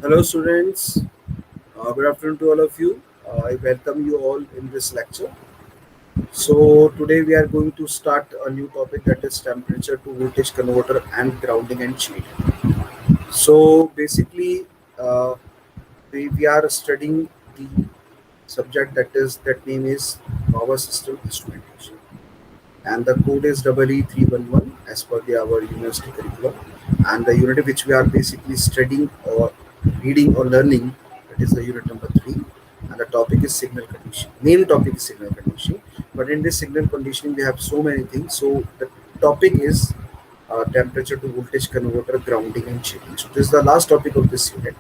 Hello, students. Good afternoon to all of you. I welcome you all in this lecture. So, today we are going to start a new topic, that is temperature to voltage converter and grounding and shading. So, basically, uh, we are studying the subject that name is power system instrumentation, and the code is EE311 as per our university curriculum. And the unit which we are basically studying or reading or learning, that is the unit number 3, and the topic is signal conditioning. Main topic is signal conditioning, but in this signal conditioning we have so many things. So the topic is temperature to voltage converter, grounding and shading. So this is the last topic of this unit.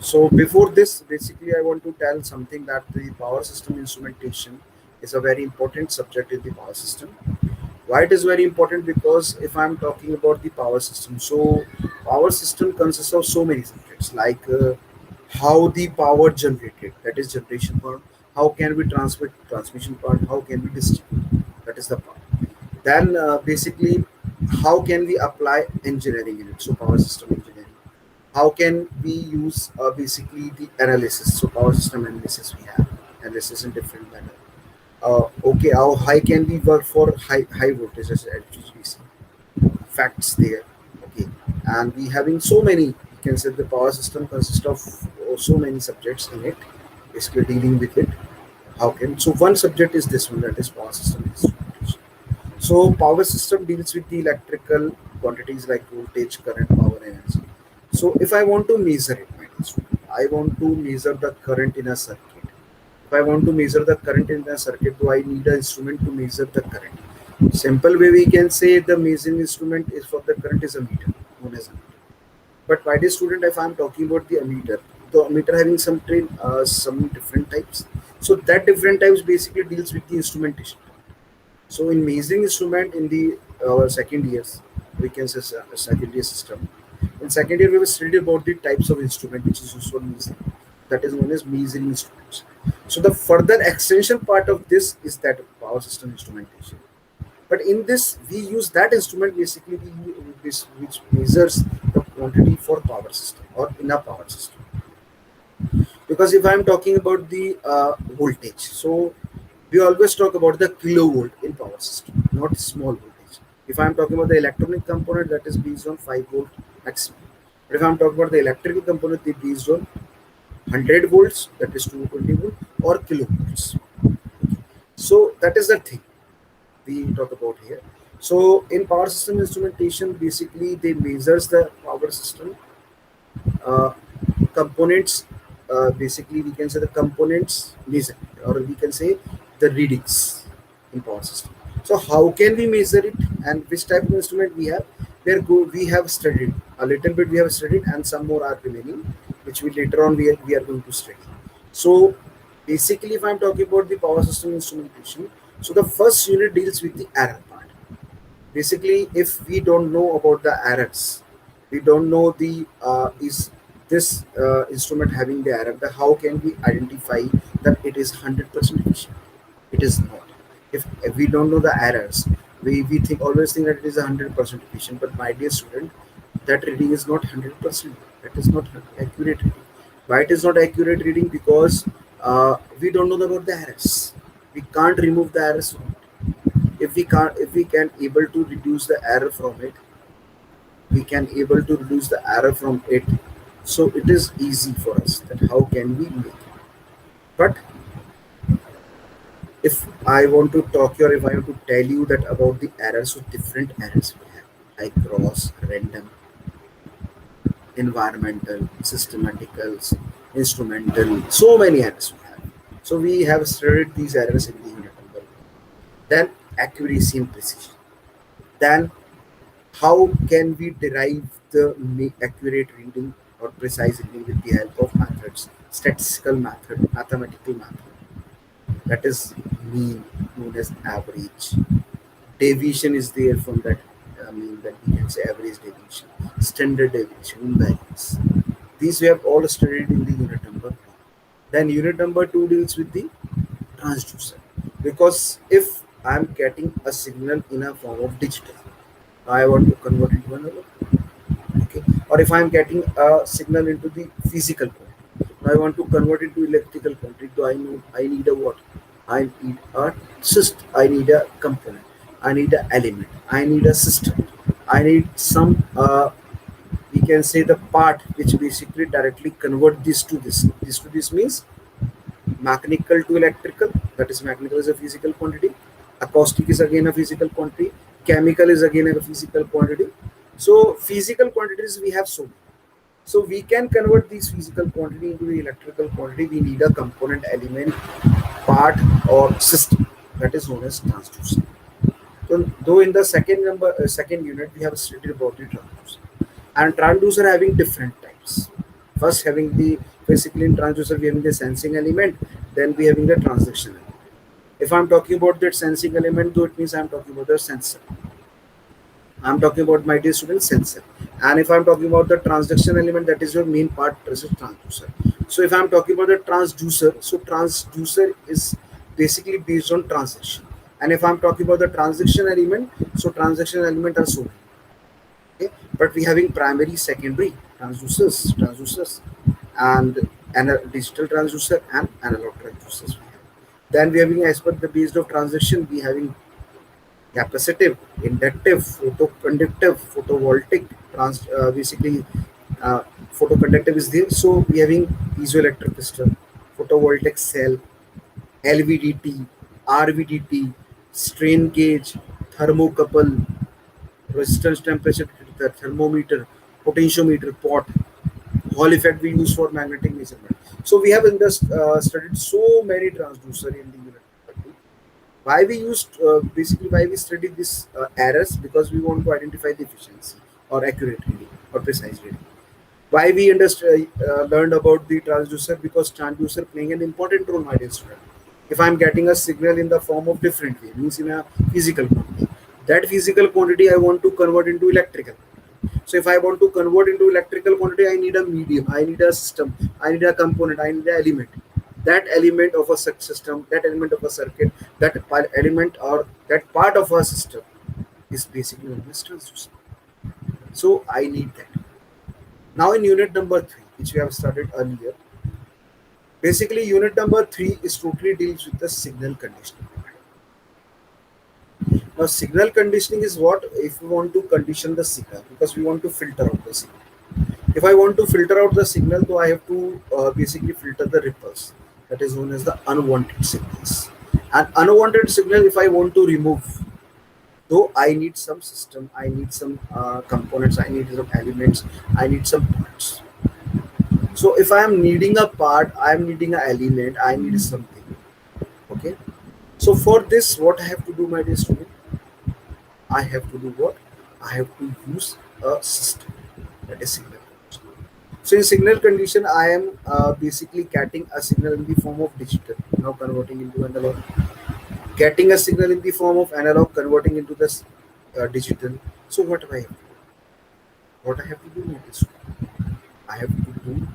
So before this, basically, I want to tell something, that the power system instrumentation is a very important subject in the power system. Why it is very important? Because if I'm talking about the power system, so power system consists of so many subjects, like how the power generated, that is generation part. How can we transmit, transmission part? How can we distribute? That is the part. Then basically, how can we apply engineering in it? So power system engineering. How can we use basically the analysis? So power system analysis, we have analysis in different manner. Okay, how high can we work for high voltage as HVDC? Facts there. Okay, and we having so many. You can say the power system consists of so many subjects in it. Basically dealing with it. How can, so one subject is this one, that is power system instrumentation. So power system deals with the electrical quantities like voltage, current, power, energy. So if I want to measure it, my dear student, I want to measure the current in a circuit. If I want to measure the current in a circuit, do I need an instrument to measure the current? Simple way we can say the measuring instrument is for the current is a meter, known as a meter. But my dear student, if I am talking about the ammeter, the ammeter having some different types. So that different types basically deals with the instrumentation. So in measuring instrument in the our second years, we can say second year system. In second year, we will study about the types of instrument which is used for measuring. That is known as measuring instruments. So the further extension part of this is that power system instrumentation. But in this, we use that instrument basically which measures the quantity for power system or in a power system. Because if I am talking about the voltage, so we always talk about the kilovolt in power system, not small voltage. If I am talking about the electronic component, that is based on 5 volt maximum. But if I am talking about the electrical component, they based on 100 volts, that is 220 volt, or kilovolts. So that is the thing we talk about here. So in power system instrumentation, basically they measures the power system uh, components. Basically, we can say the components measure, or we can say the readings in power system. So how can we measure it, and which type of instrument we have? We have studied a little bit. We have studied, and some more are remaining, which we later on we are going to study. So basically, if I'm talking about the power system instrumentation, so the first unit deals with the error part. Basically, if we don't know about the errors, we don't know the is this instrument having the error, the how can we identify that it is 100% efficient? It is not. If we don't know the errors, we think always think that it is 100% efficient. But my dear student, that reading is not 100%. That is not accurate reading. Why it is not accurate reading? Because we don't know about the errors. We can't remove the errors from it. If we can able to reduce the error from it, we can able to reduce the error from it. So it is easy for us that how can we make it. But if I want to talk you, or if I want to tell you that about the errors, so different errors we have, like cross, random, environmental, systematical, instrumental, so many errors we have. So we have studied these errors in the unit number 1. Then accuracy and precision. Then how can we derive the accurate reading or precise reading with the help of methods, statistical method, mathematical method. That is mean, known as average. Deviation is there from that. I mean that we can say average deviation, standard deviation, invariance. These we have all studied in the unit number 1. Then unit number 2 deals with the transducer. Because if I am getting a signal in a form of digital, I want to convert it to analog. Okay, or if I am getting a signal into the physical quantity, now I want to convert into electrical quantity. So I know I need a what? I need a system. I need a component. I need an element. I need a system. I need some we can say the part which basically directly convert this to this. This to this means mechanical to electrical. That is, mechanical is a physical quantity, acoustic is again a physical quantity, chemical is again a physical quantity. So physical quantities we have so many. So we can convert these physical quantity into the electrical quantity. We need a component, element, part, or system, that is known as transducer. So though in the second unit we have studied about the transducer, and transducer having different types. First having the, basically in transducer we having the sensing element, then we having the transaction element. If I'm talking about that sensing element, though, it means I'm talking about the sensor. I'm talking about, my dear student, sensor. And if I'm talking about the transduction element, that is your main part, is transducer. So if I'm talking about the transducer, so transducer is basically based on transaction. And if I'm talking about the transaction element, so transaction element are so many. Okay, but we having primary, secondary transducers, and a digital transducer and analog transducers. Then we having, as per the base of transaction, we having capacitive, inductive, photoconductive, photovoltaic. Basically, uh, photoconductive is there. So we having piezoelectric crystal, photovoltaic cell, LVDT, RVDT, strain gauge, thermocouple, resistance temperature thermometer, potentiometer, pot. Hall effect we use for magnetic measurement. So we have studied so many transducer in the unit. Why we used, basically why we studied this errors, because we want to identify the efficiency or accurate reading or precise reading. Why we learned about the transducer, because transducer playing an important role, my dear student. If I'm getting a signal in the form of different way, means in a physical quantity, that physical quantity I want to convert into electrical. So if I want to convert into electrical quantity, I need a medium, I need a system, I need a component, I need an element. That element of a system, that element of a circuit, that element or that part of a system is basically known as transducer. So I need that. Now in unit number 3, which we have started earlier, basically unit number 3 is totally deals with the signal conditioning. Now signal conditioning is what, if we want to condition the signal, because we want to filter out the signal. If I want to filter out the signal, so I have to basically filter the ripples, that is known as the unwanted signals. And unwanted signal, if I want to remove, though I need some system, I need some components, I need some elements, I need some parts. So if I am needing a part, I am needing an element, I need something. Okay. So for this, what I have to do, my dear student, I have to do what? I have to use a system, that is signal. So in signal condition, I am basically getting a signal in the form of digital, now converting into analog. Getting a signal in the form of analog, converting into this digital. So what do I have to do? What I have to do is, I have to do,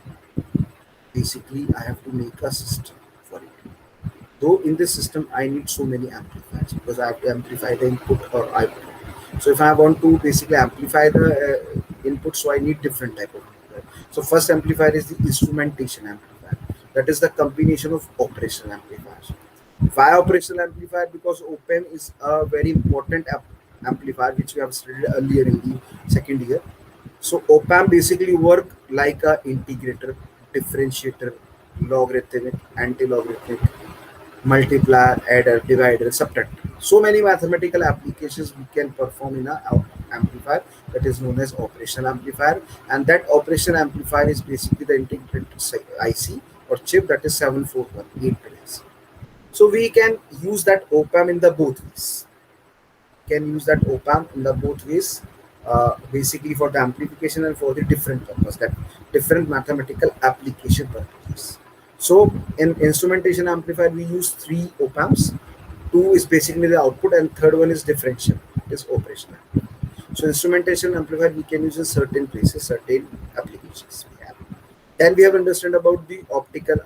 basically I have to make a system for it. Though in this system I need so many amplifiers, because I have to amplify the input or output. So if I want to basically amplify the input, so I need different type of amplifier. So first amplifier is the instrumentation amplifier. That is the combination of operational amplifiers. Why operational amplifier? Because op-amp is a very important amplifier which we have studied earlier in the second year. So op-amp basically work like a integrator, differentiator, logarithmic, anti-logarithmic, multiplier, adder, divider, subtractor. So many mathematical applications we can perform in a amplifier, that is known as operational amplifier. And that operational amplifier is basically the integrated IC or chip, that is 741 8 pins. So we can use that op-amp in the both ways. Can use that op-amp in the both ways, basically for the amplification and for the different purpose, that different mathematical application purposes. So in instrumentation amplifier, we use 3 op-amps. 2 is basically the output, and third one is differential, is operational. So instrumentation amplifier we can use in certain places, certain applications we have. Then we have understood about the optical,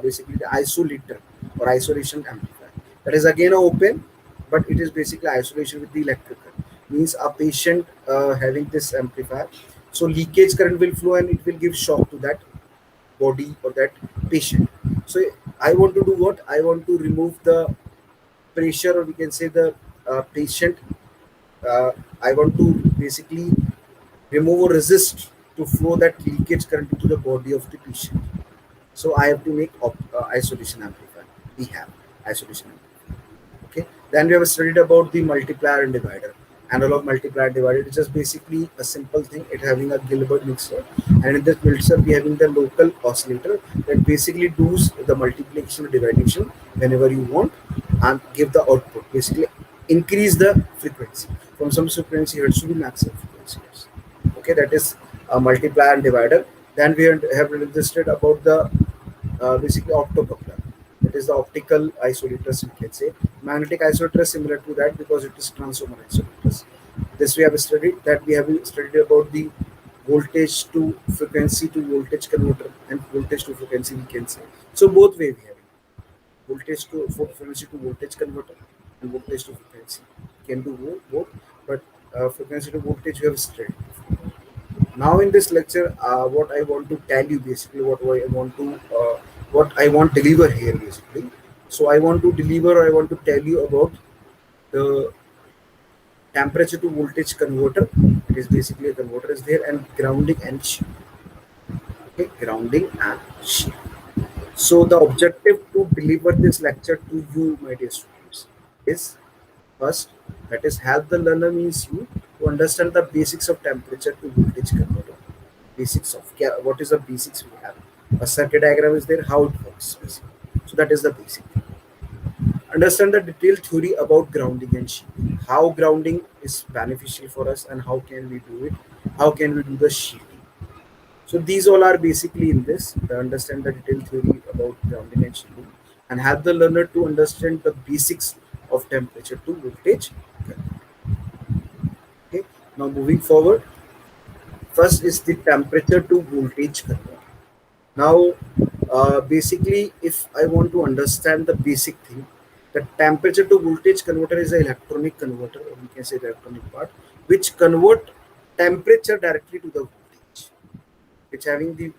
basically the isolator or isolation amplifier. That is again a open, but it is basically isolation with the electrical. Means a patient having this amplifier. So leakage current will flow and it will give shock to that body or that patient. So I want to do what? I want to remove the pressure, or we can say the patient. uh, I want to basically remove or resist to flow that leakage current into the body of the patient. So I have to make isolation amplifier. We have isolation amplifier. Okay. Then we have studied about the multiplier and divider. Analog multiplier divider is just basically a simple thing. It having a Gilbert mixer, and in this mixer we having the local oscillator that basically does the multiplication or division whenever you want and give the output. Basically, increase the frequency from some frequency hertz to the maximum frequency hertz. Okay, that is a multiplier and divider. Then we have registered about the basically optocoupler. That is the optical isolators, we can say. Magnetic isolator is similar to that because it is transformer isolators. This we have studied. That we have studied about the voltage to frequency to voltage converter and voltage to frequency, we can say. So both way we have it. Voltage to frequency to voltage converter and voltage to frequency. Can do both, but frequency to voltage we have studied. Now in this lecture, what I want to tell you basically, what I want to deliver here basically. So I want to deliver, or I want to tell you about the temperature to voltage converter. It is basically a converter is there, and grounding and shield. Okay, grounding and shield. So the objective to deliver this lecture to you, my dear students, is first, that is help the learner, means you, to understand the basics of temperature to voltage converter. Basics of what is the basics we have. A circuit diagram is there, how it works basically. So that is the basic thing. Understand the detailed theory about grounding and shielding. How grounding is beneficial for us and how can we do it? How can we do the shielding? So these all are basically in this. To understand the detailed theory about grounding and shielding and help the learner to understand the basics of temperature to voltage. Okay. Now moving forward, first is the temperature to voltage converter. Now, basically, if I want to understand the basic thing, the temperature to voltage converter is an electronic converter, or we can say the electronic part, which convert temperature directly to the voltage. Which having the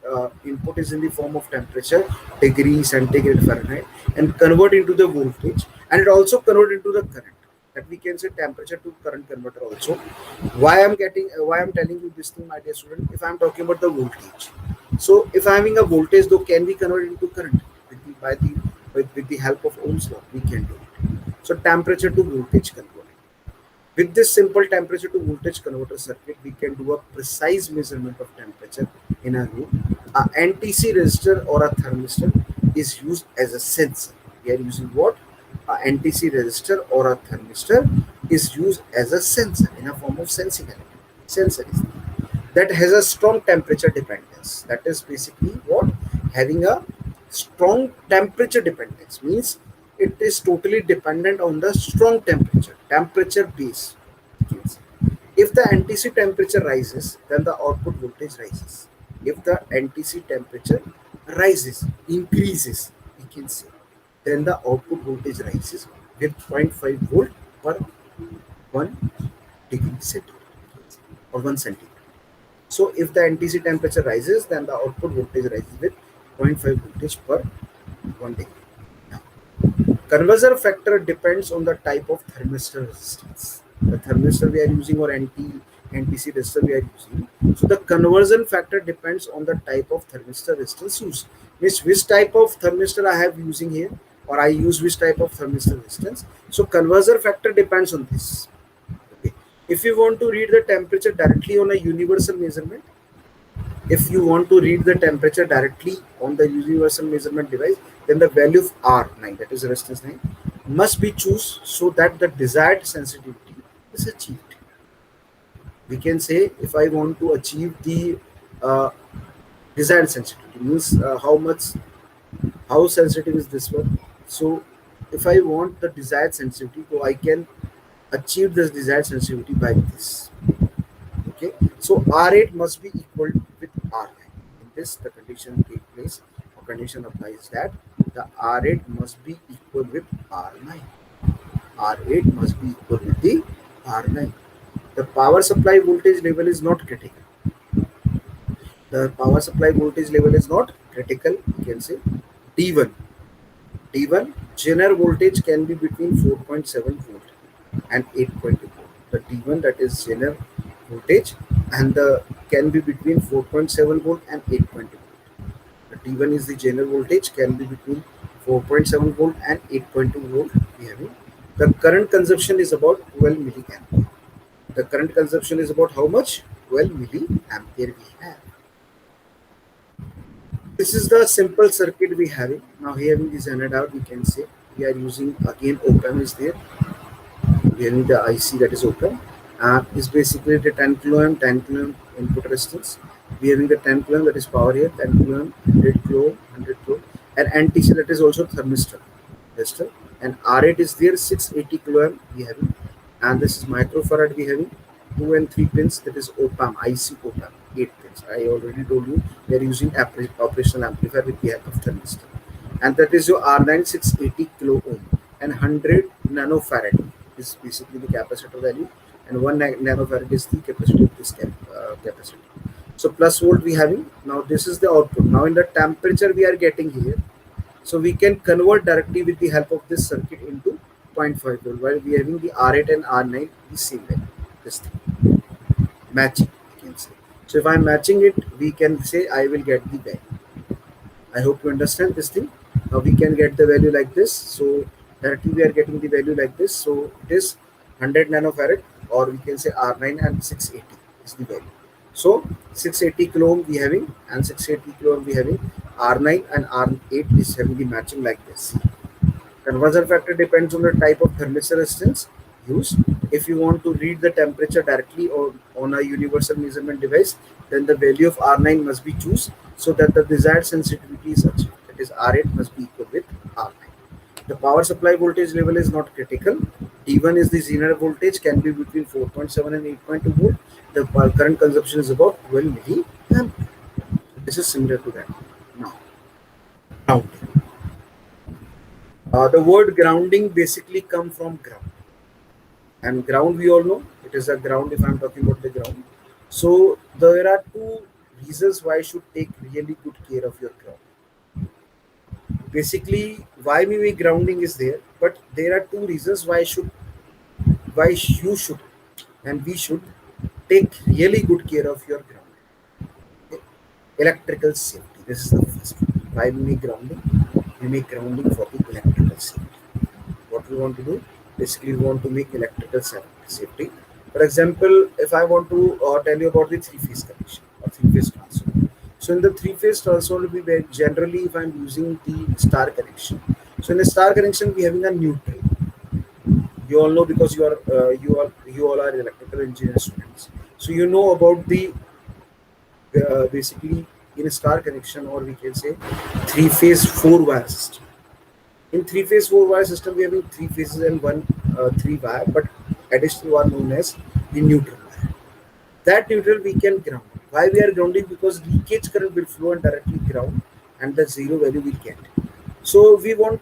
input is in the form of temperature, degree, centigrade, Fahrenheit, and convert into the voltage, and it also convert into the current. That we can say temperature to current converter also. Why I'm telling you this thing, my dear student? If I'm talking about the voltage, so if I'm having a voltage, though, can be converted into current with the help of Ohm's law? We can do it. So temperature to voltage converter. With this simple temperature to voltage converter circuit, we can do a precise measurement of temperature in a room. A NTC resistor or a thermistor is used as a sensor. We are using what? A NTC resistor or a thermistor is used as a sensor in a form of sensing element. Sensor is that has a strong temperature dependence. That is basically what? Having a strong temperature dependence means it is totally dependent on the strong temperature base. If the NTC temperature rises, then the output voltage rises. If the NTC temperature rises, increases, we can say, then the output voltage rises with 0.5 volt per 1 degree centigrade or 1 centigrade. So if the NTC temperature rises, then the output voltage rises with 0.5 voltage per 1 degree. Now, conversion factor depends on the type of thermistor resistance. The thermistor we are using or NTC resistor we are using. So the conversion factor depends on the type of thermistor resistance used. Means which type of thermistor I have using here, or I use which type of thermistor resistance. So conversion factor depends on this. Okay. If you want to read the temperature directly on a universal measurement, if you want to read the temperature directly on the universal measurement device, then the value of R9, that is resistance 9, must be choose so that the desired sensitivity is achieved. We can say if I want to achieve the desired sensitivity, means how sensitive is this one. So if I want the desired sensitivity, so I can achieve this desired sensitivity by this. Okay, so R8 must be equal with R9. In this, the condition takes place, or condition applies that the R8 must be equal with R9. R8 must be equal with the R9. The power supply voltage level is not critical. The power supply voltage level is not critical. You can say D1. D1 general voltage can be between 4.7 volt and 8.2 volt. The D1, that is general voltage, and the can be between 4.7 volt and 8.2 volt. The D1 is the general voltage, can be between 4.7 volt and 8.2 volt. We have it. The current consumption is about 12 milliampere. The current consumption is about how much? 12 milliampere we have. This is the simple circuit we have it. Now here in the Xenon out, we can say we are using again op-amp is there. We are the IC that is op-amp. Is basically the 10 kilo ohm, 10 kilo ohm input resistance. We are having the 10 kilo ohm, that is power here, 10 kilo ohm, 100 kilo ohm, 100 kilo ohm, and NTC, that is also thermistor resistor. And R8 is there, 680 kilo ohm we have it. And this is microfarad we have it. 2 and 3 pins, that is op-amp, IC op-amp, 8 pins. I already told you we are using operational amplifier with the help of thermistor. And that is your R9 680 kilo ohm and 100 nanofarad is basically the capacitor value, and 1 nanofarad is the capacity of this capacitor. So plus volt we having. Now this is the output. Now in the temperature we are getting here, so we can convert directly with the help of this circuit into 0.5 volt, while we are having the R8 and R9 the same value. This thing matching, we can say. So if I'm matching it, we can say I will get the value. I hope you understand this thing. Now we can get the value like this. So directly we are getting the value like this. So it is 100 nanofarad, or we can say R9 and 680 is the value. So 680 kilo ohm we having, and 680 kilo ohm we having. R9 and R8 is having the matching like this. Conversion factor depends on the type of thermistor resistance used. If you want to read the temperature directly or on a universal measurement device, then the value of R9 must be choose so that the desired sensitivity is achieved. That is, R8 must be equal with R9. The power supply voltage level is not critical. D1 is the zener voltage, can be between 4.7 and 8.2 volt. The current consumption is about 12 milliamp. This is similar to that. Now, grounding. The word grounding basically come from ground, and ground we all know it is a ground. If I'm talking about the ground, so there are two reasons why you should take really good care of your ground. Basically, why maybe grounding is there, but there are two reasons why you should and we should take really good care of your ground. Okay? Electrical safety. This is the first one. Why we make grounding? We make grounding for the electrical safety. What we want to do? Basically, we want to make electrical safety. For example, if I want to tell you about the three-phase connection or three-phase transformer. So in the three-phase transformer, we generally, if I'm using the star connection. So in the star connection, we having a neutral. You all know, because you all are electrical engineer students. So you know about the basically in a star connection, or we can say three-phase four-wire system. In three-phase four-wire system, we have three phases and one three-wire, but additional one known as the neutral wire. That neutral we can ground. Why we are grounding? Because leakage current will flow and directly ground, and the zero value will get. So we want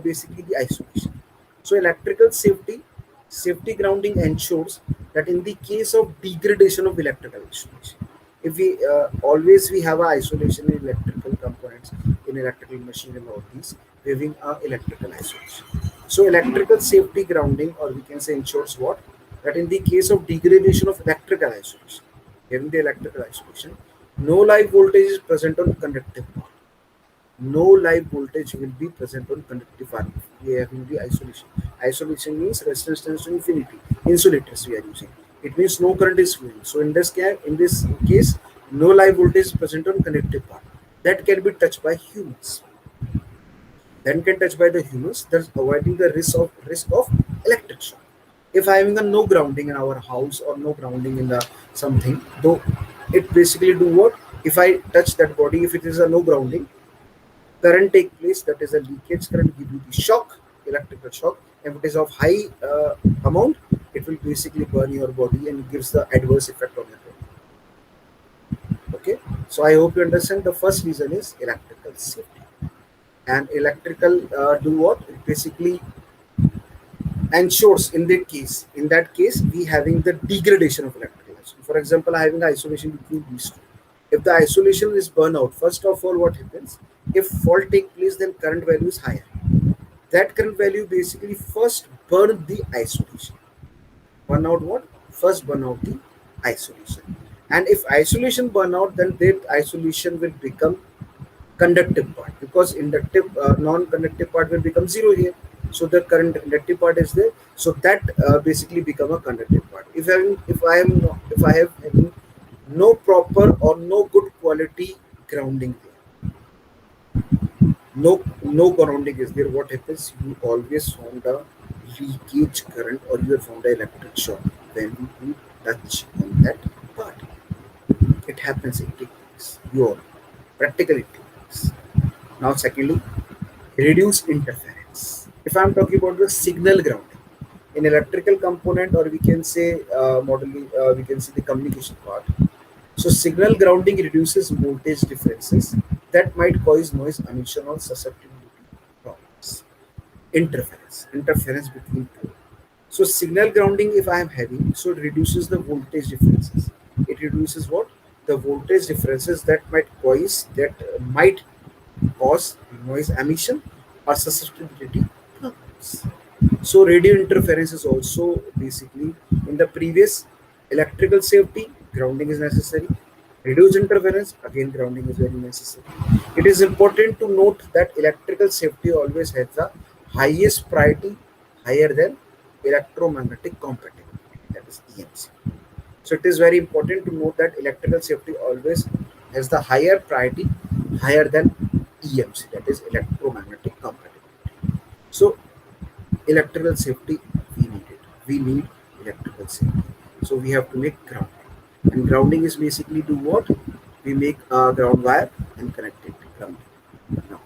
basically the isolation. So electrical safety grounding ensures that in the case of degradation of electrical isolation, if we always we have a isolation in electrical components, in electrical machine and all these, having a electrical isolation. So electrical safety grounding, or we can say, ensures what? That in the case of degradation of electrical isolation, having the electrical isolation, no live voltage is present on conductive part. No live voltage will be present on conductive part. We are having the isolation. Isolation means resistance tends to infinity. Insulators we are using. It means no current is flowing. So in this case, no live voltage is present on conductive part. That can be touched by humans. Then can touch by the humans, thus avoiding the risk of electric shock. If I having a no grounding in our house or no grounding in the something, though it basically do what? If I touch that body, if it is a no grounding, current take place, that is a leakage current, give you the shock, electrical shock. If it is of high amount, it will basically burn your body and gives the adverse effect on your body. Okay, so I hope you understand. The first reason is electrical safety. And electrical do what? It basically ensures in that case we having the degradation of electrical isolation. For example, I having isolation between these two. If the isolation is burnout, first of all, what happens? If fault take place, then current value is higher. That current value basically first burn the isolation. Burn out what? First burn out the isolation. And if isolation burn out, then that isolation will become conductive part, because inductive non-conductive part will become zero here. So the current inductive part is there. So that basically become a conductive part. If I have having no proper or no good quality grounding there, no grounding is there, what happens? You always found a leakage current, or you have found an electric shock when you touch on that part. It happens in techniques. You all practically techniques. Now secondly, reduce interference. If I'm talking about the signal grounding in electrical component, or we can say we can say the communication part. So signal grounding reduces voltage differences that might cause noise emission or susceptibility problems. Interference between two. So signal grounding, if I am having, so it reduces the voltage differences. It reduces what? The voltage differences that might cause noise emission or susceptibility problems. So radio interference is also basically in the previous electrical safety, grounding is necessary. Reduced interference, again grounding is very necessary. It is important to note that electrical safety always has the highest priority, higher than electromagnetic compatibility, that is EMC. So it is very important to note that electrical safety always has the higher priority, higher than EMC, that is electromagnetic compatibility. So electrical safety, we need it. We need electrical safety. So we have to make grounding. And grounding is basically do what? We make a ground wire and connect it to grounding. Now,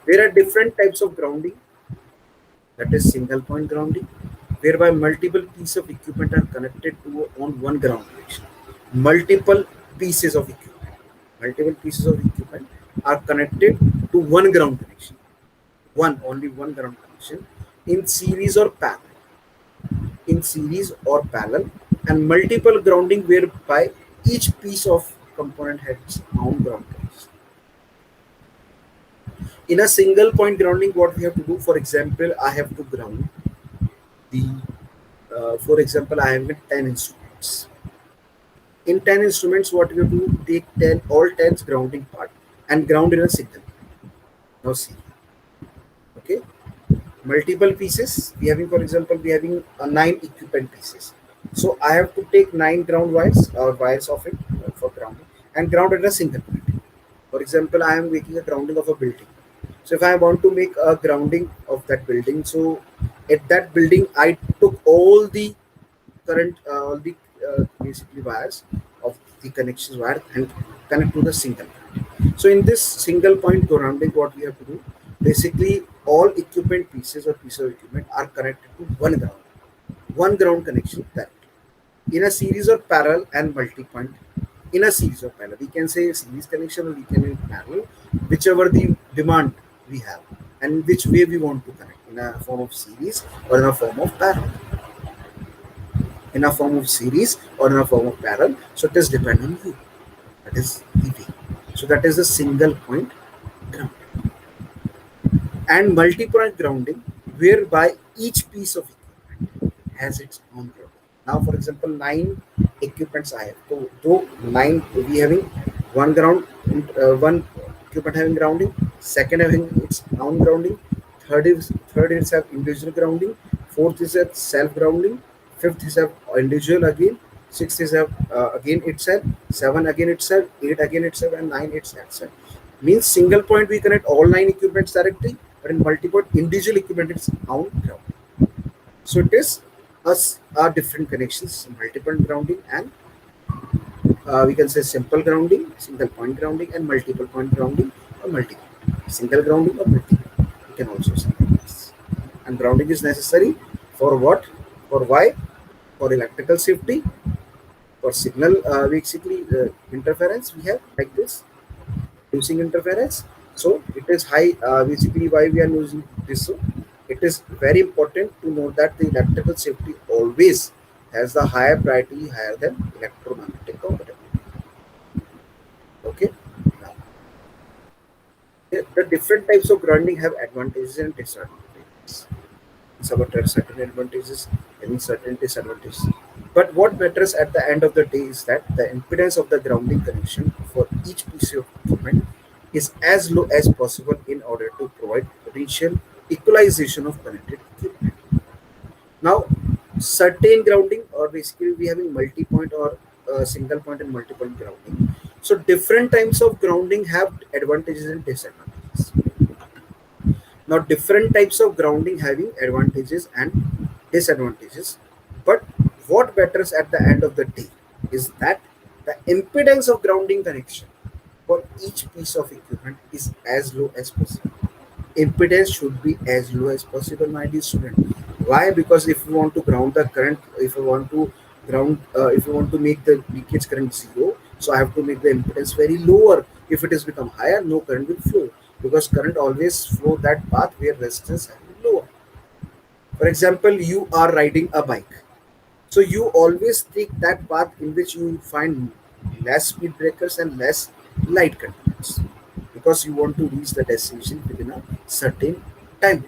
there are different types of grounding, that is single point grounding, whereby multiple pieces of equipment are connected to on one ground connection. Multiple pieces of equipment. Multiple pieces of equipment are connected to one ground connection. Only one ground connection in series or parallel. In series or parallel, and multiple grounding whereby each piece of component has its own ground connection. In a single point grounding, what we have to do, for example, I have to ground the, for example, I have 10 instruments. In 10 instruments, what we have to do, take 10, all 10's grounding part and ground in a signal. Now see, okay, multiple pieces we having, for example, we having 9 equipment pieces. So I have to take 9 ground wires or wires of it for grounding and ground at a single point. For example, I am making a grounding of a building. So if I want to make a grounding of that building, so at that building I took all the current all the basically wires of the connections wire and connect to the single point. So in this single point grounding, what we have to do, basically all equipment pieces or pieces of equipment are connected to one ground connection directly in a series or parallel and multi-point. In a series or parallel, we can say series connection or we can in parallel, whichever the demand we have and which way we want to connect, in a form of series or in a form of parallel, in a form of series or in a form of parallel. So it is dependent on you. That is the way. So that is the single point ground. And multi-point grounding, whereby each piece of equipment has its own ground. Now, for example, 9 equipments I have. So, though 9 we having one ground, one equipment having grounding, second having its own grounding, third is have individual grounding, fourth is have self grounding, fifth is have individual again, sixth is have again itself, seven again itself, eight again itself, and nine itself. Means single point we connect all 9 equipments directly, but in multi-point individual equipment it's own ground. So it is different connections, multiple grounding, and we can say simple grounding, single point grounding, and multiple point grounding or multi single grounding or multi. We can also say this. And grounding is necessary for what? For why? For electrical safety, for signal basically interference. We have like this using interference. So it is high. Basically, why we are using this? So it is very important to know that the electrical safety always has the higher priority, higher than electromagnetic compatibility. The different types of grounding have advantages and disadvantages. Some are certain advantages, having certain disadvantages. But what matters at the end of the day is that the impedance of the grounding connection for each piece of equipment is as low as possible in order to provide potential equalization of connected equipment. Now, certain grounding, or basically we having multi-point or single point and multi-point grounding. So different types of grounding have advantages and disadvantages. Now, different types of grounding having advantages and disadvantages. But what matters at the end of the day is that the impedance of grounding connection for each piece of equipment is as low as possible. Impedance should be as low as possible, my dear student. Why? Because if you want to ground the current, if you want to if you want to make the leakage current zero, so I have to make the impedance very lower. If it has become higher, no current will flow, because current always flow that path where resistance has been lower. For example, you are riding a bike, so you always take that path in which you find less speed breakers and less light conditions, because you want to reach the destination within a certain time.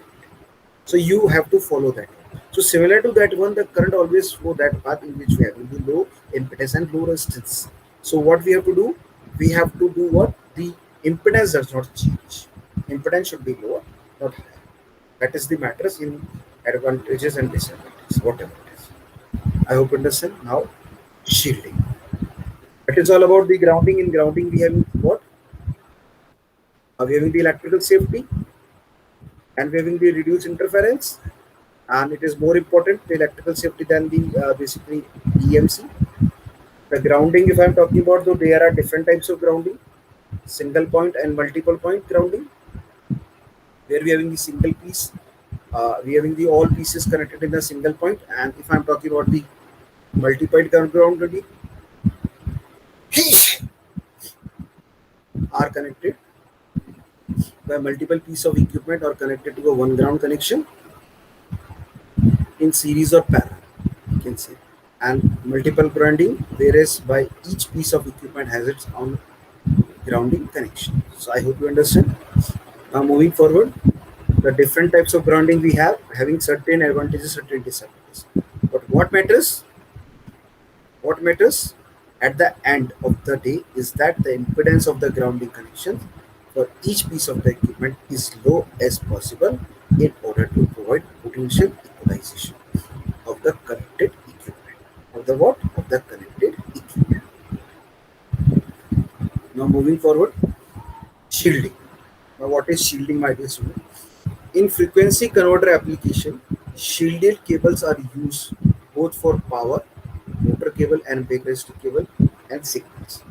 So you have to follow that. So similar to that one, the current always flow that path in which we have the low impedance and low resistance. So what we have to do? We have to do what? The impedance does not change. Impedance should be lower, not higher. That is the matters in advantages and disadvantages, whatever it is. I hope you understand. Now, shielding. That is all about the grounding. In grounding, we have what? We having the electrical safety, and we having the reduced interference, and it is more important, the electrical safety, than the basically EMC. The grounding, if I am talking about, though, there are different types of grounding: single point and multiple point grounding, where we having the single piece, we having the all pieces connected in the single point. And if I am talking about the multi-point grounding, are connected by multiple piece of equipment or connected to a one ground connection in series or parallel, you can say. And multiple grounding, whereas by each piece of equipment has its own grounding connection. So I hope you understand. Now moving forward, the different types of grounding we have, having certain advantages, certain disadvantages. But what matters? What matters at the end of the day is that the impedance of the grounding connection for each piece of the equipment is low as possible in order to provide potential equalization of the connected equipment. Of the what? Of the connected equipment. Now moving forward, shielding. Now what is shielding, my dear student? In frequency converter application, shielded cables are used both for power, motor cable and brake resistor cable, and signals.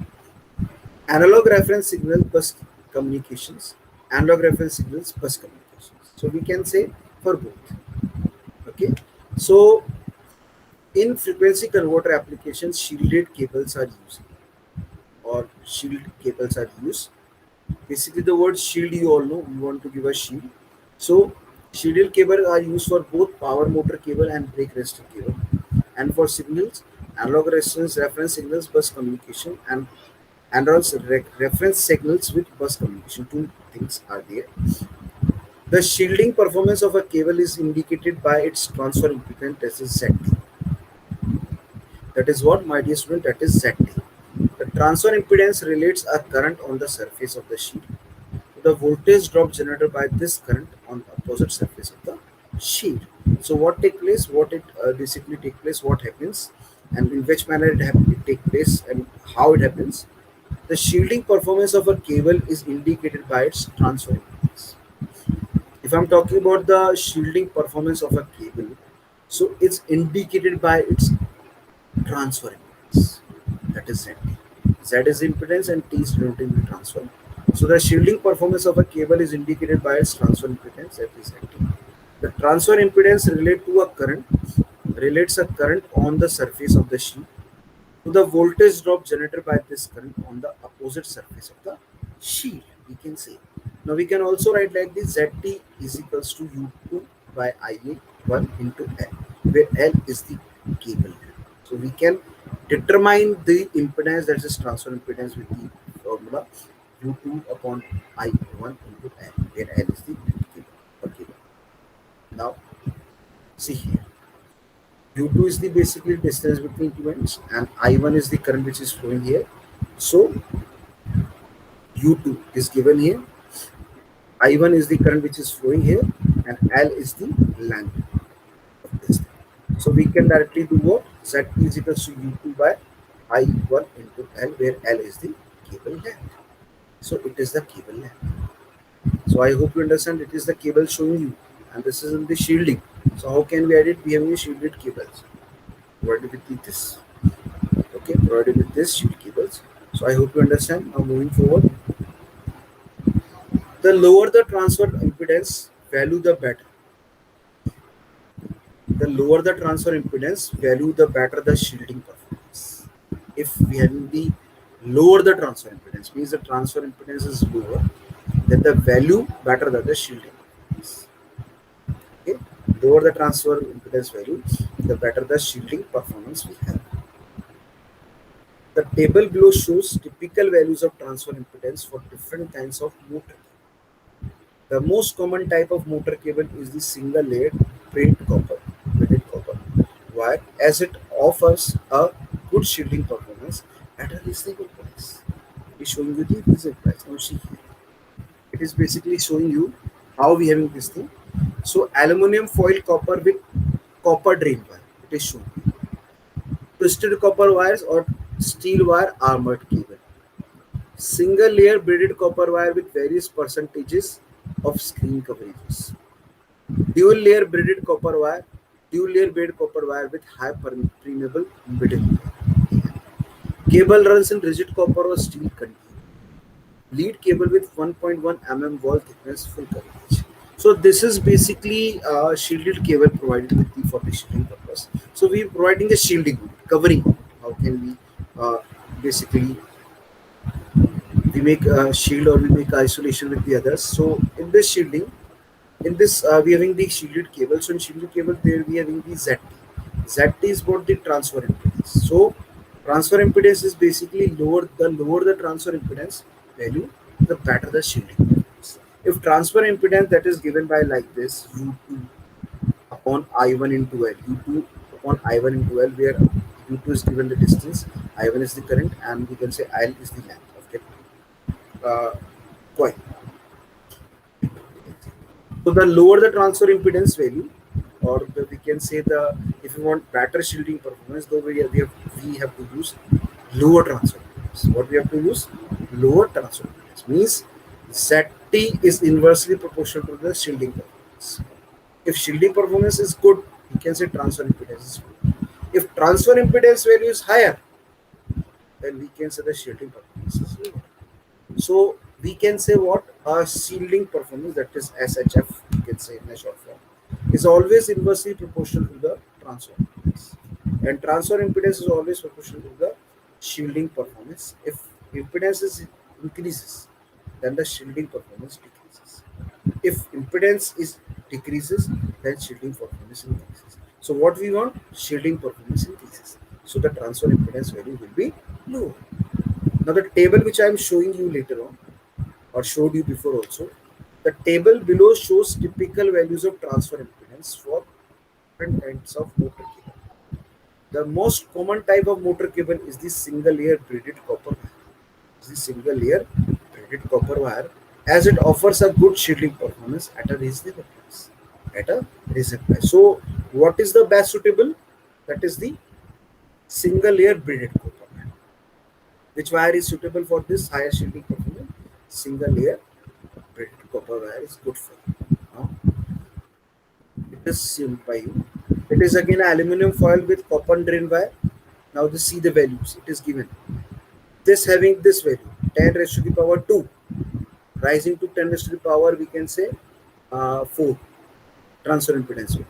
Analog reference signal bus communications, analog reference signals bus communications. So we can say for both. Okay. So in frequency converter applications, shielded cables are used, or shield cables are used. Basically, the word shield, you all know, we want to give a shield. So shielded cable are used for both power motor cable and brake resistor cable. And for signals, analog resistance reference signals bus communication, and analog reference signals with bus communication. Two things are there. The shielding performance of a cable is indicated by its transfer impedance, that is ZT. That is what, my dear student, that is ZT. The transfer impedance relates a current on the surface of the sheet to the voltage drop generated by this current on the opposite surface of the sheet. So what take place? What it basically take place? What happens? And in which manner it take place, and how it happens? The shielding performance of a cable is indicated by its transfer impedance. If I'm talking about the shielding performance of a cable, so it's indicated by its transfer impedance, that is Z. Z is impedance and T is denoting the transfer. So the shielding performance of a cable is indicated by its transfer impedance, that is T. The transfer impedance relates a current on the surface of the sheet to the voltage drop generated by this current on the opposite surface of the sheet, we can say. Now we can also write like this: ZT is equals to U2 by IA1 into L, where L is the cable. So we can determine the impedance, that is transfer impedance, with the formula U2 upon I1 into L, where L is the length cable or cable. Now, see here, U2 is the basically distance between two ends, and I1 is the current which is flowing here. So, U2 is given here, I1 is the current which is flowing here, and L is the length of this thing. So, we can directly do what? Z is equal to U2 by I1 into L, where L is the cable length. So, it is the cable length. So I hope you understand it is the cable showing you, and this is in the shielding. So how can we edit? We have any shielded cables provided with this. Okay, provided with this shield cables. So I hope you understand. Now moving forward, the lower the transfer impedance value, the better. The lower the transfer impedance value, the better the shielding performance. If we have the lower the transfer impedance, means the transfer impedance is lower, then the value better than the shielding performance. Okay, lower the transfer impedance value, the better the shielding performance we have. The table below shows typical values of transfer impedance for different kinds of motor. The most common type of motor cable is the single layered braided copper wire, as it offers a good shielding performance at a reasonable price. It is showing you the reasonable price. Now see here. It is basically showing you how we having this thing. So aluminum foil copper with copper drain wire. It is shown. Twisted copper wires or steel wire armored cable. Single layer braided copper wire with various percentages of screen coverages. Dual layer braided copper wire. Dual layer braided copper wire with high permeable middle layer. Cable runs in rigid copper or steel container. Lead cable with 1.1 mm wall thickness, full coverage. So this is basically a shielded cable provided with the for the shielding purpose. So we are providing a shielding covering. How can we basically we make a shield or we make isolation with the others? So in this shielding, in this we having the shielded cable. So in shielded cable there we having the ZT. ZT is about the transfer impedance. So transfer impedance is basically lower the transfer impedance value, the better the shielding impedance. If transfer impedance that is given by like this U2 upon I1 into L, U2 upon I1 into L, where U2 is given the distance, I1 is the current, and we can say L is the length of the coil. So the lower the transfer impedance value, or we can say the if you want better shielding performance, though we have to use lower transfer impedance. What we have to use? Lower transfer impedance means ZT is inversely proportional to the shielding performance. If shielding performance is good, you can say transfer impedance is good. If transfer impedance value is higher, then we can say the shielding performance is lower. So we can say what a shielding performance, that is SHF, you can say in a short form, is always inversely proportional to the transfer impedance, and transfer impedance is always proportional to the shielding performance. If impedance increases, then the shielding performance decreases. If impedance is decreases, then shielding performance increases. So what we want? Shielding performance increases. So the transfer impedance value will be lower. Now the table which I am showing you later on, or showed you before also, the table below shows typical values of transfer impedance for different kinds of motor cable. The most common type of motor cable is the single layer braided copper wire. Is the single layer braided copper wire, as it offers a good shielding performance at a reasonable price. At a reasonable price. So what is the best suitable? That is the single layer braided copper wire. Which wire is suitable for this higher shielding performance? Single layer braided copper wire is good for you. Now, it is seen by you. It is again aluminum foil with copper drain wire. Now this see the values. It is given. This having this value 10 raised to the power 2, rising to 10 raised to the power we can say 4 transfer impedance.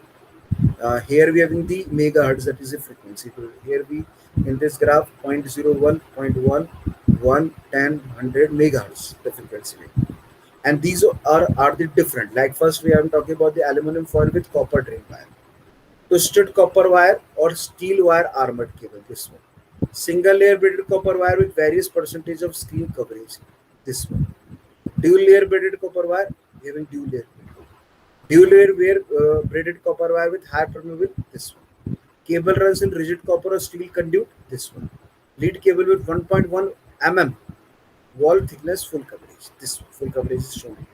Here we having the megahertz, that is a frequency. Here we in this graph 0.01, 0.1, 1, 10, 100 megahertz the frequency. And these are the different. Like first we are talking about the aluminum foil with copper drain wire, twisted copper wire or steel wire armored cable. This one, single layer braided copper wire with various percentage of screen coverage. this one. Dual layer braided copper wire, we having dual layer. Dual layer braided copper wire with high permeable, this one. Cable runs in rigid copper or steel conduit, this one. Lead cable with 1.1 mm wall thickness, full coverage. This full coverage is shown here.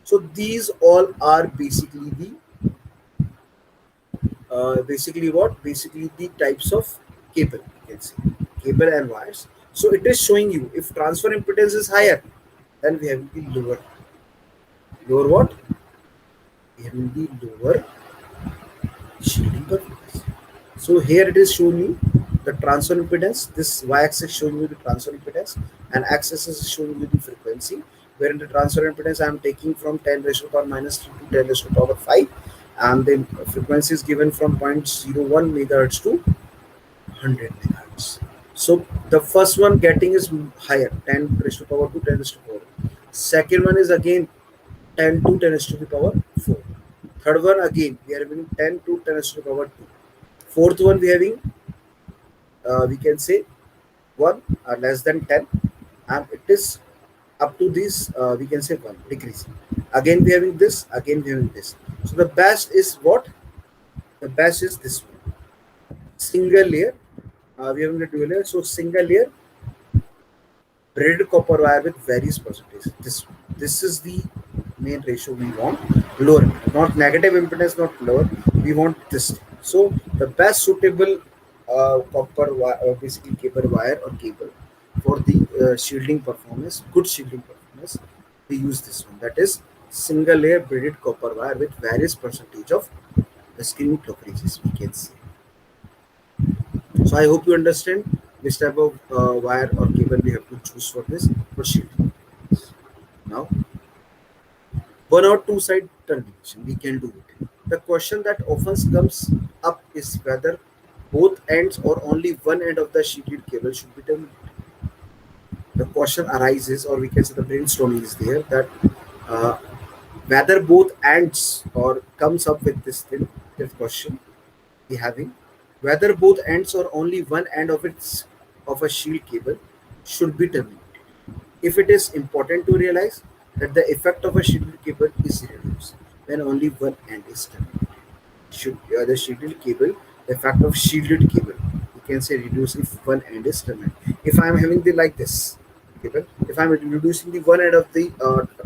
So these all are basically the basically what? Basically the types of cable, you can say, cable and wires. So it is showing you if transfer impedance is higher, then we have the lower what? We have the lower shielding performance. So here it is showing you the transfer impedance. This y-axis showing you the transfer impedance, and x-axis is showing you the frequency. Where in the transfer impedance I am taking from 10 raised to the power minus 3 to 10 raised to the power 5, and the frequency is given from 0.01 megahertz to 100 megahertz. So the first one getting is higher, 10 raised to the power 2, 10 raised to the power. Second one is again 10 to 10 raised to the power 4. Third one again we are having 10 to 10 raised to the power 2. Fourth one we having we can say 1 less than 10, and it is up to this we can say 1 decreasing. Again we having this, again we having this. So the best is what? The best is this one, single layer. We having the dual layer. So single layer braided copper wire with various percentages. This is the main ratio we want. Lower, not negative impedance, not lower. We want this. So the best suitable copper wire, basically cable wire or cable for the shielding performance, good shielding performance, we use this one. That is single layer braided copper wire with various percentage of the screen coverages, we can say. So I hope you understand which type of wire or cable we have to choose for this for shielding. Now, one or two side termination, we can do it. The question that often comes up is whether both ends or only one end of the shielded cable should be terminated. The question arises, or we can say the brainstorming is there, that uh, whether both ends or comes up with this thing, this question we having, whether both ends or only one end of a shield cable should be terminated. If it is important to realize that the effect of a shielded cable is reduced when only one end is terminated. Should the shielded cable, the effect of shielded cable, you can say reduce if one end is terminated. If I am having the like this cable, if I am reducing the one end of the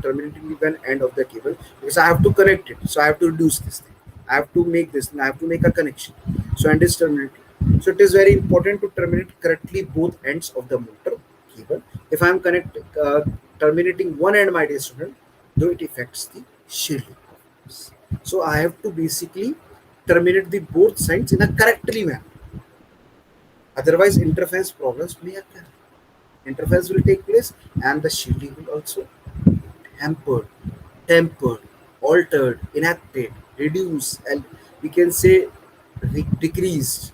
terminating the one end of the cable, because I have to connect it, so I have to reduce this thing. I have to make this thing. I have to make a connection. So end is terminated. So it is very important to terminate correctly both ends of the motor cable. If I am terminating one end, my dear student, though it affects the shielding. So I have to basically terminate the both sides in a correctly manner. Otherwise, interference problems may occur. Interference will take place, and the shielding will also hampered, tempered, altered, enacted, reduced, and we can say decreased.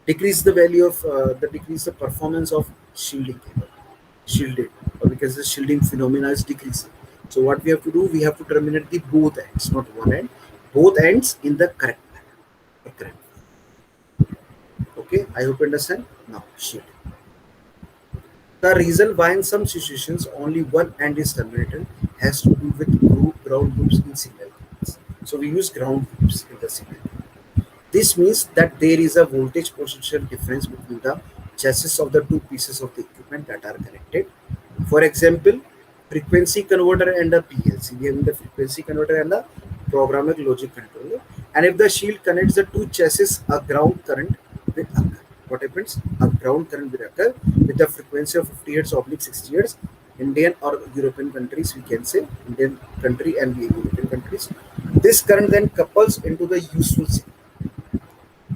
Decrease the value of decrease the performance of shielding cable, shielded, or because the shielding phenomena is decreasing. So what we have to do, we have to terminate the both ends, not one end, both ends in the correct manner. Correct. Okay, I hope you understand. Now, shield. The reason why in some situations only one end is terminated has to do with ground loops in signal cables. So we use ground loops in the signal. This means that there is a voltage potential difference between the chassis of the two pieces of the equipment that are connected. For example, frequency converter and a PLC. We have the frequency converter and the programmable logic controller. And if the shield connects the two chassis, a ground current will occur. What happens? A ground current will occur with the frequency of 50 Hz oblique 60 Hz. Indian or European countries, we can say Indian country and European countries. This current then couples into the useful signal.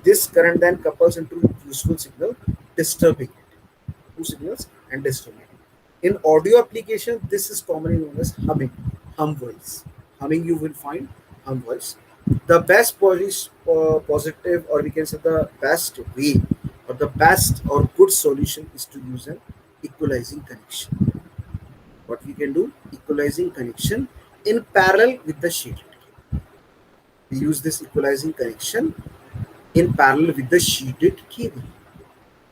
This current then couples into useful signal, disturbing it. Two signals and disturbing it. In audio application, this is commonly known as humming, hum voice. Humming you will find hum voice. The best positive, or we can say the best way, or the best or good solution is to use an equalizing connection. What we can do? Equalizing connection in parallel with the shielded cable. We use this equalizing connection in parallel with the shielded cable.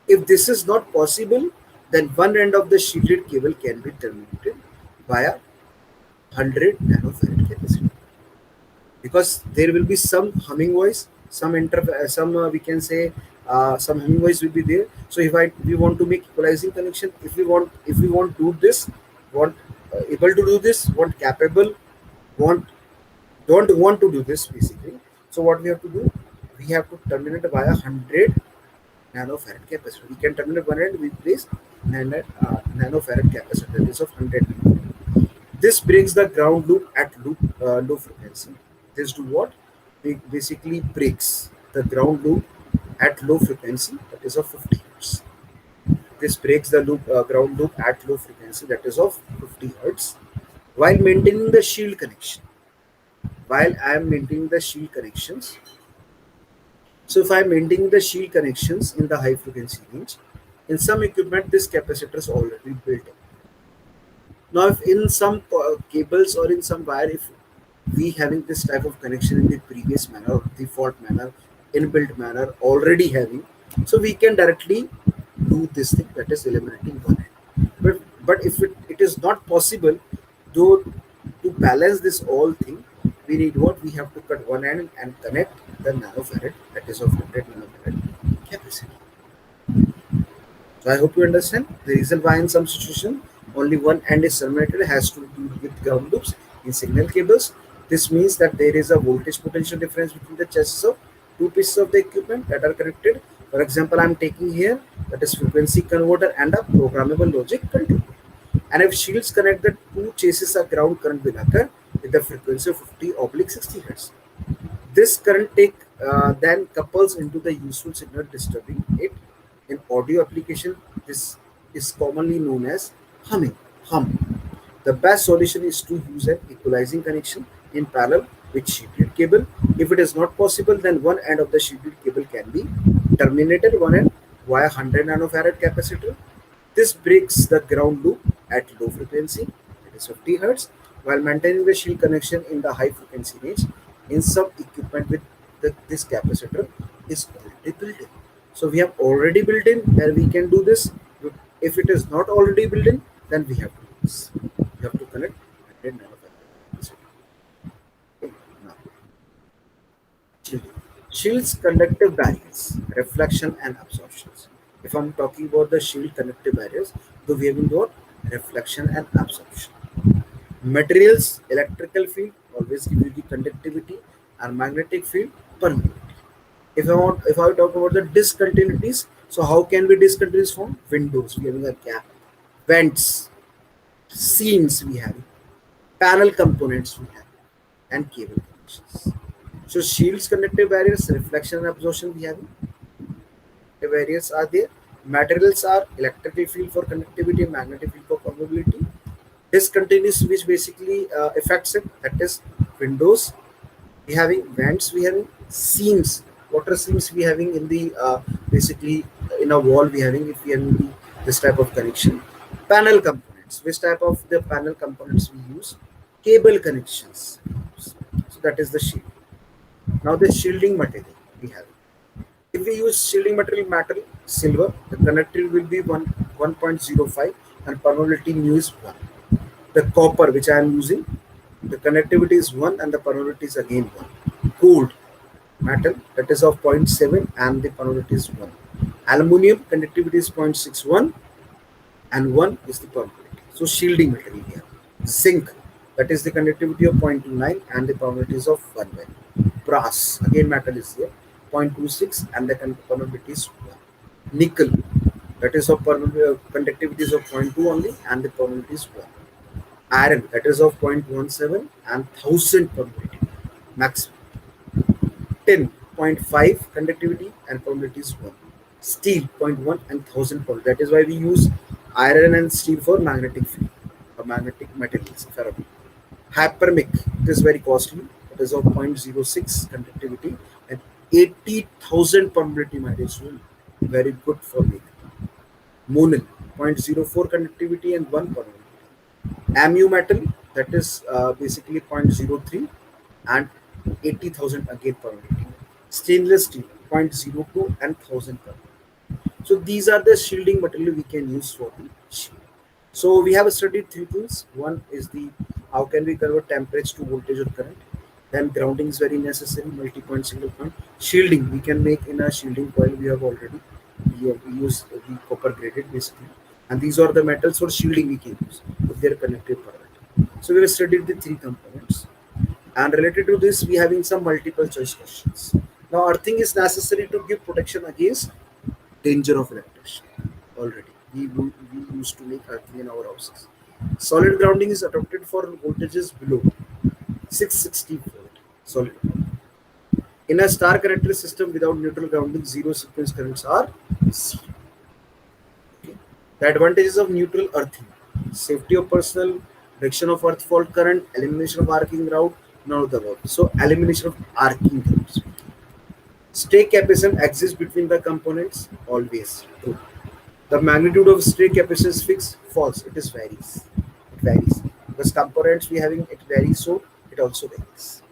If this is not possible, then one end of the shielded cable can be terminated via 100 nanofarad capacity, because there will be some humming voice, some we can say some humming voice will be there. So if I we want to make equalizing connection, if we want do this, want able to do this, want capable, want don't want to do this basically. So what we have to do, we have to terminate via 100 nanofarad capacitor. We can terminate one end, we place nanofarad capacitor, that is of 100 nanofarad. This breaks the ground loop at low frequency. This do what? It basically breaks the ground loop at low frequency, that is of 50 hertz. This breaks the ground loop at low frequency, that is of 50 hertz, while maintaining the shield connection. While I am maintaining the shield connections, so if I am maintaining the shield connections in the high frequency range, in some equipment this capacitor is already built in. Now, if in some cables or in some wire, if we having this type of connection in the previous manner or default manner, inbuilt manner already having, so we can directly do this thing, that is eliminating one end. But if it is not possible, though, to balance this all thing, we need what? We have to cut one end and connect the nanofarad, that is of 100 nanofarad capacity. So I hope you understand the reason why in some situation only one end is terminated has to do with ground loops in signal cables. This means that there is a voltage potential difference between the chassis of two pieces of the equipment that are connected. For example, I am taking here, that is frequency converter and a programmable logic controller. And if shields connect the two chassis, a ground current will occur with the frequency of 50/60 Hz. This current take then couples into the useful signal, disturbing it. In audio application, this is commonly known as humming. Hum. The best solution is to use an equalizing connection in parallel with shielded cable. If it is not possible, then one end of the shielded cable can be terminated one end via 100 nanofarad capacitor. This breaks the ground loop at low frequency, that is 50 Hz, while maintaining the shield connection in the high frequency range. In some equipment with this capacitor is already built in. So we have already built in, and we can do this. If it is not already built in, then we have to do this. We have to connect 100 nanofarad capacitor. Okay, now, shielding. Shields conductive barriers, reflection and absorptions. If I'm talking about the shield conductive barriers, so we have in what? Reflection and absorption. Materials, electrical field always give you the conductivity, and magnetic field permeability. If I talk about the discontinuities, so how can we discontinuities form? Windows, we having a gap, vents, seams we have, panel components we have, and cable connections. So shields, conductive barriers, reflection and absorption we have. The barriers are there. Materials are electrical field for conductivity, magnetic field for permeability. Discontinuous, which basically affects it, that is windows. We having vents, we having seams, water seams we having in the basically in a wall we having, if we having this type of connection. Panel components, which type of the panel components we use? Cable connections we use. So that is the shield. Now the shielding material we have. If we use shielding material metal, silver, the conductivity will be 1.05 and permeability mu is 1. The copper which I am using, the conductivity is 1 and the permeability is again 1. Gold metal, that is of 0.7 and the permeability is 1. Aluminium conductivity is 0.61 and 1 is the permeability. So shielding material here. Zinc, that is the conductivity of 0.29 and the permeability is of 1 value. Brass, again metal is here, 0.26 and the permeability is 1. Nickel, that is of conductivity is of 0.2 only and the permeability is 1. Iron, that is of 0.17 and 1000 permeability maximum. Tin, 0.5 conductivity and permeability is 1. Steel, 0.1 and 1000 permeability. That is why we use iron and steel for magnetic field or magnetic materials. Hypermic, it is very costly. It is of 0.06 conductivity and 80,000 permeability material. Very good for me. Monil, 0.04 conductivity and 1 permeability. Mu metal, that is basically 0.03 and 80,000 again permeability. Stainless steel, 0.02 and 1000 permeability. So these are the shielding material we can use for the shield. So we have studied three things. One is the how can we convert temperature to voltage or current. Then grounding is very necessary, multi-point, single point. Shielding we can make in a shielding coil. We have already we use the copper graded basically, and these are the metals for shielding we can use if they are connected parallel. So we have studied the three components, and related to this, we having some multiple choice questions. Now, earthing is necessary to give protection against danger of electrocution. Already, we used to make earthing in our houses. Solid grounding is adopted for voltages below 660 volt. Solid. In a star connected system without neutral grounding, zero sequence currents are zero. Okay. The advantages of neutral earthing: safety of personnel, reduction of earth fault current, elimination of arcing route, none of the above. So, elimination of arcing routes. Stray capacitance exists between the components, always true. The magnitude of stray capacitance is fixed, false. It is varies. It varies because components we having it varies, so it also varies.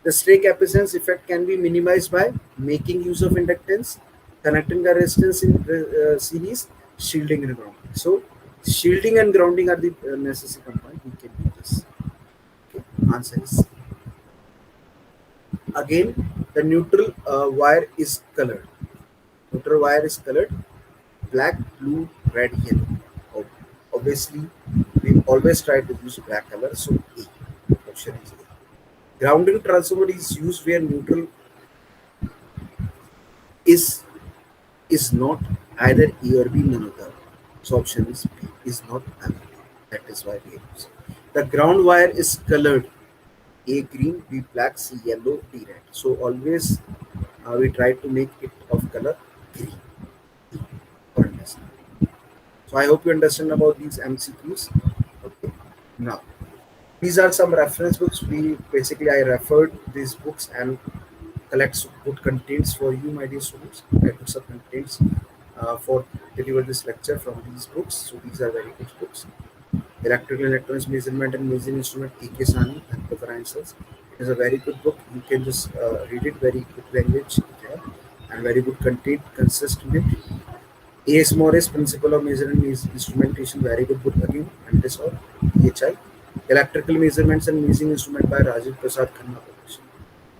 The stray capacitance effect can be minimized by making use of inductance, connecting the resistance in series, shielding and grounding. So, shielding and grounding are the necessary component. We can do this. Okay. Answer is again the neutral wire is colored. Neutral wire is colored black, blue, red, yellow. Ob- Obviously, we always try to use black color. So, A. Option is A. Grounding transformer is used where neutral is is not either A or B, none of the above. So option is B is not available. That is why we use. The ground wire is colored A green, B black, C yellow, D red. So always we try to make it of color green for understanding. So I hope you understand about these MCQs. Okay. Now these are some reference books. We basically I referred these books and collects good contents for you, my dear students. I took some contents for deliver this lecture from these books. So these are very good books. Electrical and Electronics Measurement and Measuring Instrument, A.K. Sani and Cover Answers. It is a very good book. You can just read it. Very good language there and very good content consist in it. A.S. Morris, Principle of Measuring Instrumentation, very good book again. And this all PHI. Electrical Measurements and Measuring Instrument by Rajiv Prasad Khanna Publishing.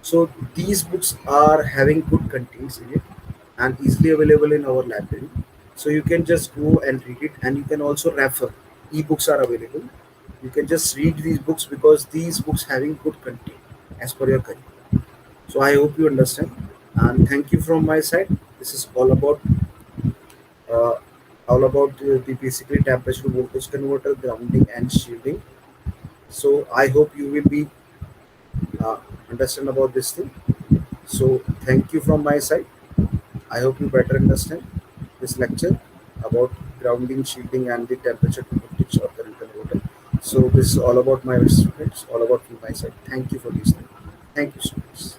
So these books are having good contents in it and easily available in our library. So you can just go and read it, and you can also refer. E-books are available. You can just read these books because these books having good content as per your curriculum. So I hope you understand, and thank you from my side. This is uh, all about the basically temperature to voltage converter, grounding, and shielding. So I hope you will be uh, understand about this thing. So thank you from my side. I hope you better understand this lecture about grounding, shielding, and the temperature to voltage or current converter. So this is all about my students, all about from my side. Thank you for listening. Thank you, students.